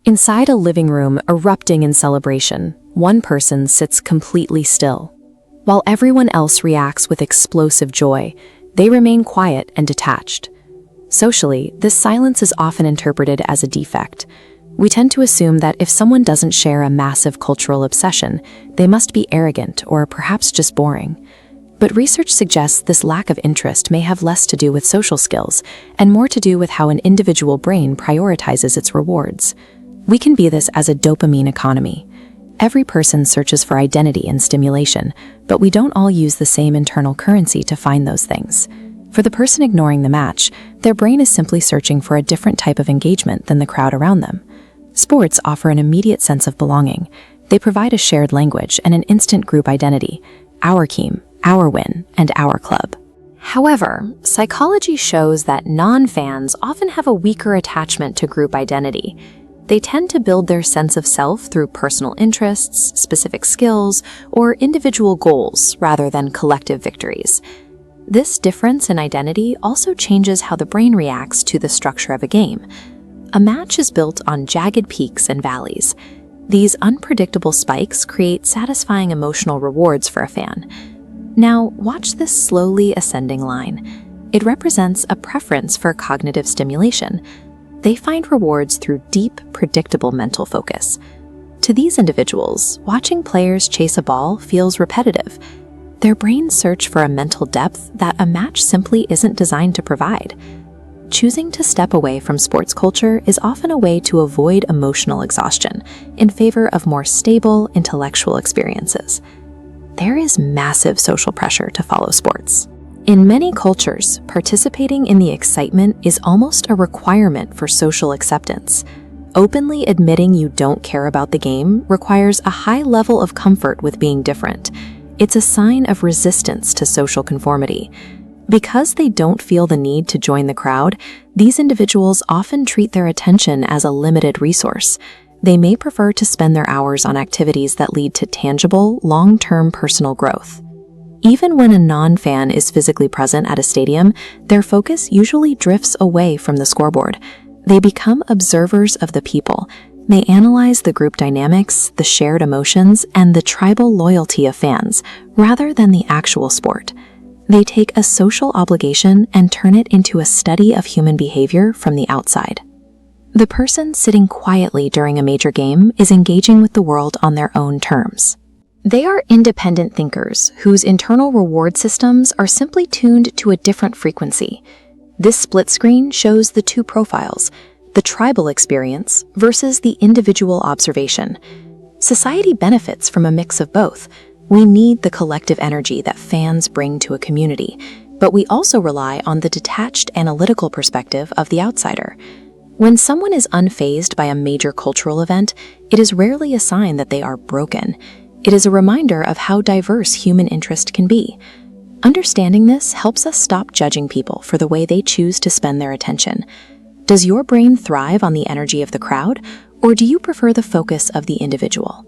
Inside a living room erupting in celebration, one person sits completely still. While everyone else reacts with explosive joy, they remain quiet and detached. Socially, this silence is often interpreted as a defect. We tend to assume that if someone doesn't share a massive cultural obsession, they must be arrogant or perhaps just boring. But research suggests this lack of interest may have less to do with social skills and more to do with how an individual brain prioritizes its rewards. We can view this as a dopamine economy. Every person searches for identity and stimulation, but we don't all use the same internal currency to find those things. For the person ignoring the match, their brain is simply searching for a different type of engagement than the crowd around them. Sports offer an immediate sense of belonging. They provide a shared language and an instant group identity: our team, our win, and our club. However, psychology shows that non-fans often have a weaker attachment to group identity. They tend to build their sense of self through personal interests, specific skills, or individual goals rather than collective victories. This difference in identity also changes how the brain reacts to the structure of a game. A match is built on jagged peaks and valleys. These unpredictable spikes create satisfying emotional rewards for a fan. Now, watch this slowly ascending line. It represents a preference for cognitive stimulation. They find rewards through deep, predictable mental focus. To these individuals, watching players chase a ball feels repetitive. Their brains search for a mental depth that a match simply isn't designed to provide. Choosing to step away from sports culture is often a way to avoid emotional exhaustion in favor of more stable, intellectual experiences. There is massive social pressure to follow sports. In many cultures, participating in the excitement is almost a requirement for social acceptance. Openly admitting you don't care about the game requires a high level of comfort with being different. It's a sign of resistance to social conformity. Because they don't feel the need to join the crowd, these individuals often treat their attention as a limited resource. They may prefer to spend their hours on activities that lead to tangible, long-term personal growth. Even when a non-fan is physically present at a stadium, their focus usually drifts away from the scoreboard. They become observers of the people. They analyze the group dynamics, the shared emotions, and the tribal loyalty of fans, rather than the actual sport. They take a social obligation and turn it into a study of human behavior from the outside. The person sitting quietly during a major game is engaging with the world on their own terms. They are independent thinkers whose internal reward systems are simply tuned to a different frequency. This split screen shows the two profiles, the tribal experience versus the individual observation. Society benefits from a mix of both. We need the collective energy that fans bring to a community, but we also rely on the detached analytical perspective of the outsider. When someone is unfazed by a major cultural event, it is rarely a sign that they are broken. It is a reminder of how diverse human interest can be. Understanding this helps us stop judging people for the way they choose to spend their attention. Does your brain thrive on the energy of the crowd, or do you prefer the focus of the individual?